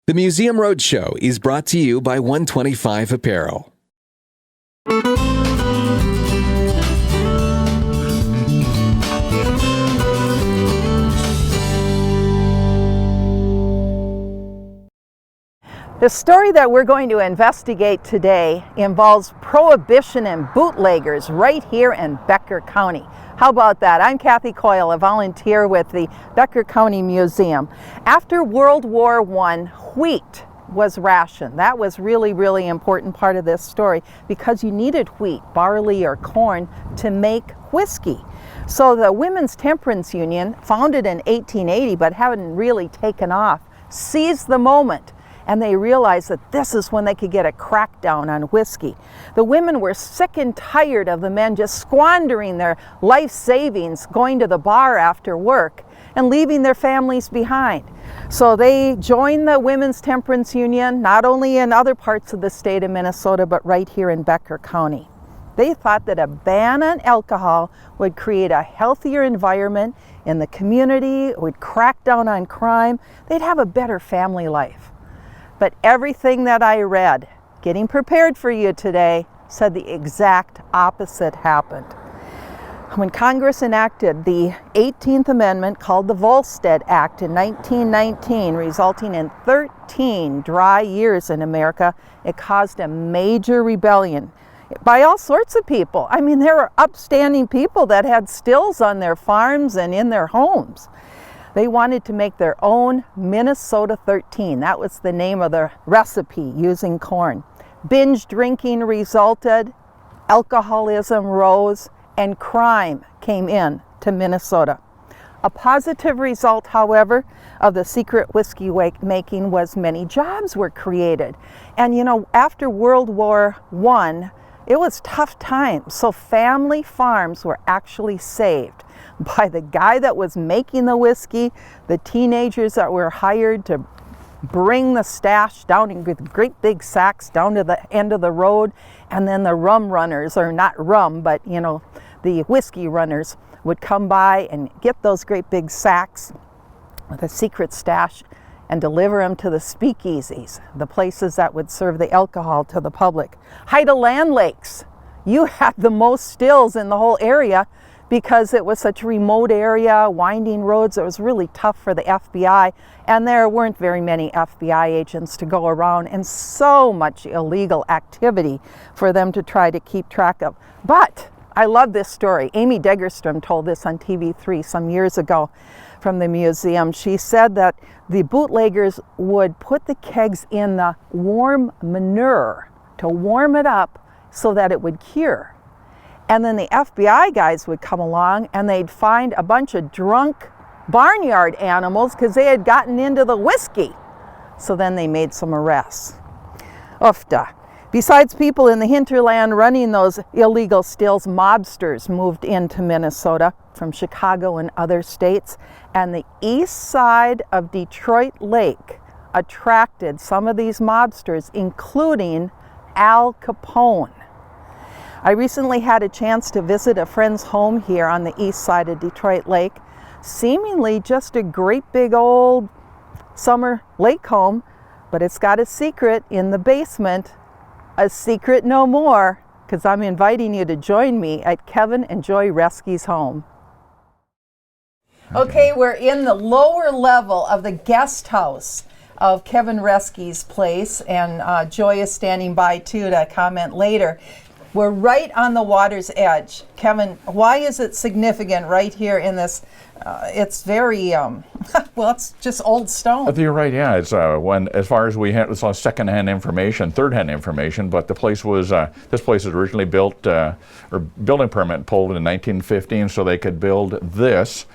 The Museum Roadshow is brought to you by 125 Apparel. The story that we're going to investigate today involves Prohibition and Bootleggers right here in Becker County. How about that? I'm Kathy Coyle, a volunteer with the Becker County Museum. After World War I, wheat was rationed. That was really important part of this story because you needed wheat, barley, or corn to make whiskey. So the Women's Temperance Union, founded in 1880 but hadn't really taken off, seized the moment. And they realized that this is when they could get a crackdown on whiskey. The women were sick and tired of the men just squandering their life savings going to the bar after work and leaving their families behind. So they joined the Women's Temperance Union, not only in other parts of the state of Minnesota, but right here in Becker County. They thought that a ban on alcohol would create a healthier environment in the community, it would crack down on crime, they'd have a better family life. But everything that I read, getting prepared for you today, said the exact opposite happened. When Congress enacted the 18th Amendment, called the Volstead Act in 1919, resulting in 13 dry years in America, it caused a major rebellion by all sorts of people. I mean, there were upstanding people that had stills on their farms and in their homes. They wanted to make their own Minnesota 13. That was the name of the recipe using corn. Binge drinking resulted, alcoholism rose, and crime came in to Minnesota. A positive result, however, of the secret whiskey making was many jobs were created. And you know, after World War I, it was tough times, so family farms were actually saved by the guy that was making the whiskey, the teenagers that were hired to bring the stash down in great big sacks down to the end of the road, and then the rum runners, or not rum, but you know, the whiskey runners would come by and get those great big sacks with a secret stash and deliver them to the speakeasies, the places that would serve the alcohol to the public. Haida Land Lakes, you had the most stills in the whole area because it was such a remote area, winding roads. It was really tough for the FBI, and there weren't very many FBI agents to go around, and so much illegal activity for them to try to keep track of. But I love this story. Amy Degerstrom told this on TV3 some years ago from the museum. She said that the bootleggers would put the kegs in the warm manure to warm it up so that it would cure. And then the FBI guys would come along and they'd find a bunch of drunk barnyard animals because they had gotten into the whiskey. So then they made some arrests. Oofda. Besides people in the hinterland running those illegal stills, mobsters moved into Minnesota from Chicago and other states, and the east side of Detroit Lake attracted some of these mobsters, including Al Capone. I recently had a chance to visit a friend's home here on the east side of Detroit Lake, seemingly just a great big old summer lake home, but it's got a secret in the basement. A secret no more, because I'm inviting you to join me at Kevin and Joy Reske's home. Okay, we're in the lower level of the guest house of Kevin Reske's place, and Joy is standing by too to comment later. We're right on the water's edge. Kevin, why is it significant right here in this? It's very, well, it's just old stone. You're right, yeah. It's as far as we had, it's all second-hand information, third-hand information, but the place was, this place was originally built, or building permit pulled in 1915 so they could build this,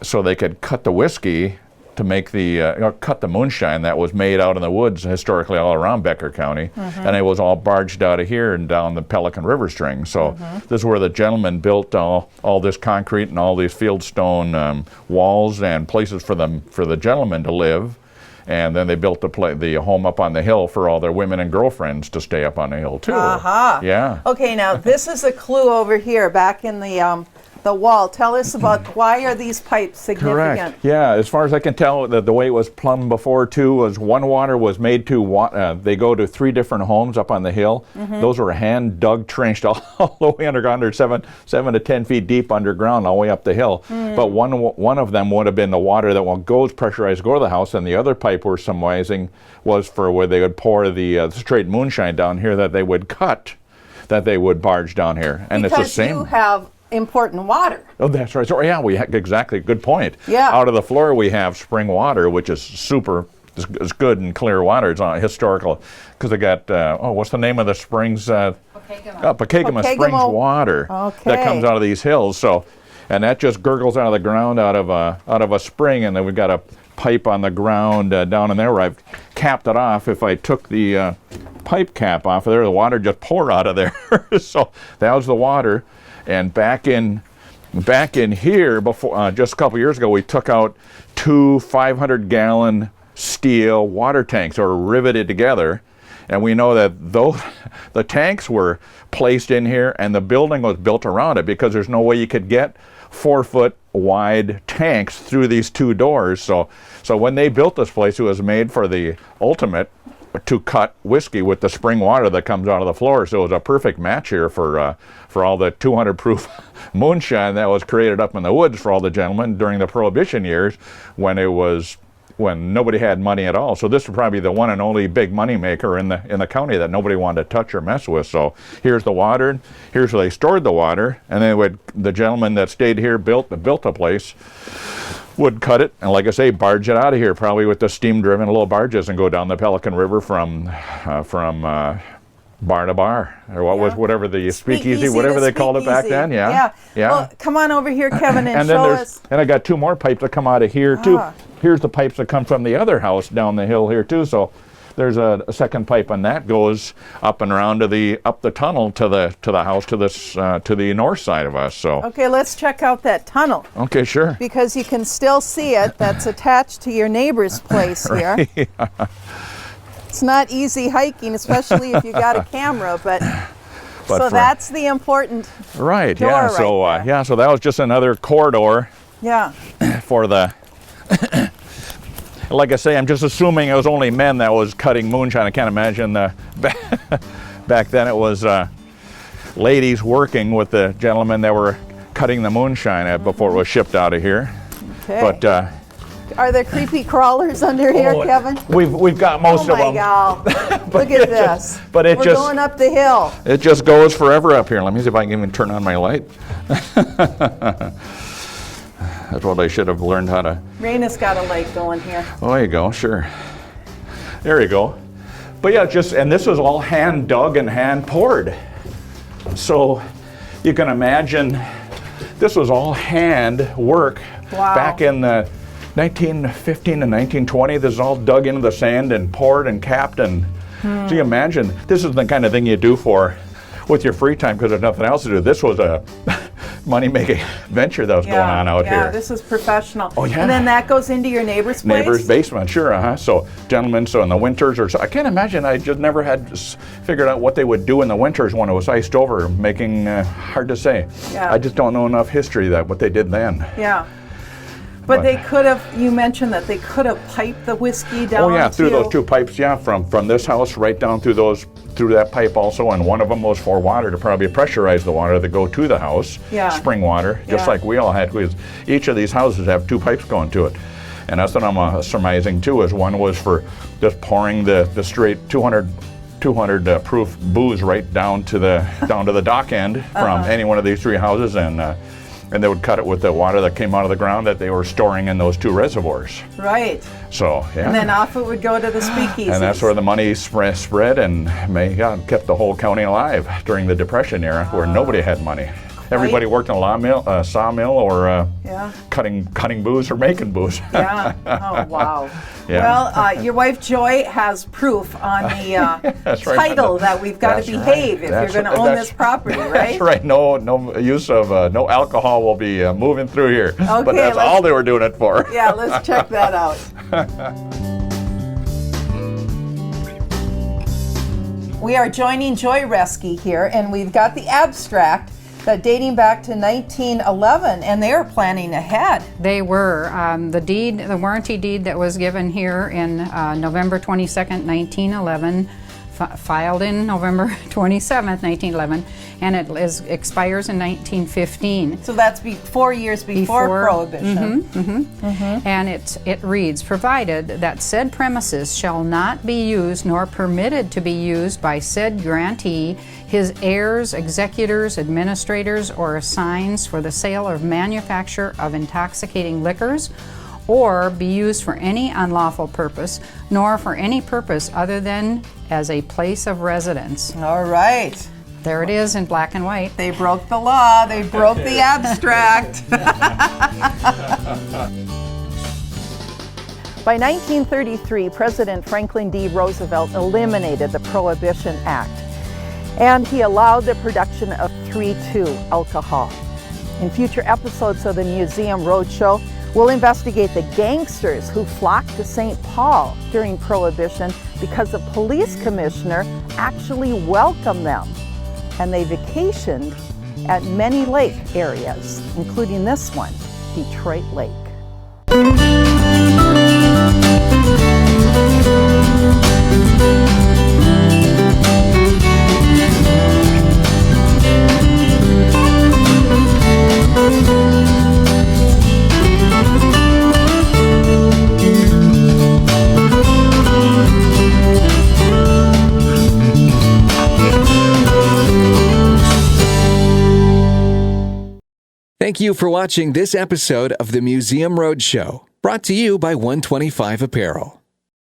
so they could cut the whiskey to make the, cut the moonshine that was made out in the woods historically all around Becker County. And it was all barged out of here and down the Pelican River string. So this is where the gentlemen built all this concrete and all these fieldstone walls and places for the gentlemen to live. And then they built the home up on the hill for all their women and girlfriends to stay up on the hill too. Aha. Yeah. Okay, now this is a clue over here back in the the wall. Tell us about why are these pipes significant? Correct. Yeah, as far as I can tell, the way it was plumbed before too was one water was made to, they go to 3 different homes up on the hill. Those were hand dug, trenched all the way underground. They're 7 to 10 feet deep underground all the way up the hill. But one of them would have been the water that goes pressurized, go to the house, and the other pipe we're surmising was for where they would pour the straight moonshine down here that they would cut, that they would barge down here. And because it's the same. You have important water. Oh, that's right. So, yeah, exactly. Good point. Yeah. Out of the floor, we have spring water, which is it's good and clear water. It's historical because they got, what's the name of the springs? Pokegama Springs water that comes out of these hills. So, and that just gurgles out of the ground out of a spring, and then we've got a pipe on the ground down in there where I've capped it off. If I took the pipe cap off of there, the water just pour out of there. So that was the water. And back in here, before just a couple years ago, we took out 2 500-gallon steel water tanks, or riveted together, and we know that the tanks were placed in here, and the building was built around it because there's no way you could get 4-foot wide tanks through these 2 doors. So when they built this place, it was made for the ultimate to cut whiskey with the spring water that comes out of the floor. So it was a perfect match here for all the 200 proof moonshine that was created up in the woods for all the gentlemen during the Prohibition years when nobody had money at all. So this is probably the one and only big money maker in the county that nobody wanted to touch or mess with. So here's the water, here's where they stored the water, and then the gentleman that stayed here built the place would cut it, and like I say, barge it out of here, probably with the steam-driven little barges, and go down the Pelican River from bar to bar, or whatever the speakeasy, whatever they called it back then. Yeah. Well, come on over here, Kevin, and then show us. And I got 2 more pipes that come out of here too. Here's the pipes that come from the other house down the hill here too. So there's a second pipe, and that goes up and around up the tunnel to the house to the north side of us. So okay, let's check out that tunnel. Okay, sure. Because you can still see it. That's attached to your neighbor's place here. It's not easy hiking, especially if you got a camera, but so that's the important right. Door Yeah. So right so that was just another corridor. Yeah. For the. Like I say, I'm just assuming it was only men that was cutting moonshine. I can't imagine back then it was ladies working with the gentlemen that were cutting the moonshine before it was shipped out of here. Okay. But are there creepy crawlers under here, Kevin? We've got most of them. Oh my God! Look at this. But we're going up the hill. It just goes forever up here. Let me see if I can even turn on my light. That's what I should have learned how to. Raina's got a light going here. Oh, there you go. Sure. There you go. But yeah, and this was all hand dug and hand poured. So you can imagine this was all hand work. Wow. Back in the 1915 and 1920. This is all dug into the sand and poured and capped. And so you imagine this is the kind of thing you do with your free time because there's nothing else to do. This was a money-making venture that was going on out here. Yeah, this is professional. Oh, yeah. And then that goes into your neighbor's place? Neighbor's basement, sure, So, gentlemen, so in the winters, I can't imagine, I just never had figured out what they would do in the winters when it was iced over, making, hard to say. Yeah. I just don't know enough history what they did then. Yeah. But they could have, you mentioned that they could have piped the whiskey down. Oh yeah, through those 2 pipes, from this house right down through that pipe also, and one of them was for water to probably pressurize the water that go to the house. Yeah. Spring water, just like we all had. Each of these houses have 2 pipes going to it. And that's what I'm surmising too, is one was for just pouring the straight 200 proof booze right down to the dock end from any one of these 3 houses, and they would cut it with the water that came out of the ground that they were storing in those 2 reservoirs. Right. So, yeah. And then off it would go to the speakeasies. And that's where the money spread and kept the whole county alive during the Depression era, where nobody had money. Everybody worked in a sawmill, or cutting booze or making booze. Yeah. Oh, wow. Yeah. Well, your wife Joy has proof on the title that we've got to behave if you're going to own this property, right? That's right. No use of no alcohol will be moving through here. Okay, but that's all they were doing it for. Yeah, let's check that out. We are joining Joy Reske here, and we've got the abstract. dating back to 1911, and they were planning ahead. They were. The warranty deed that was given here in November 22nd, 1911, filed in November 27th, 1911, and it expires in 1915. So that's 4 years before Prohibition. And it reads, provided that said premises shall not be used nor permitted to be used by said grantee, his heirs, executors, administrators, or assigns for the sale or manufacture of intoxicating liquors, or be used for any unlawful purpose, nor for any purpose other than as a place of residence. All right. There it is in black and white. They broke the law. They broke the abstract. By 1933, President Franklin D. Roosevelt eliminated the Prohibition Act, and he allowed the production of 3-2 alcohol. In future episodes of the Museum Roadshow, we'll investigate the gangsters who flocked to St. Paul during Prohibition because the police commissioner actually welcomed them, and they vacationed at many lake areas, including this one, Detroit Lake. Thank you for watching this episode of the Museum Roadshow, brought to you by 125 Apparel.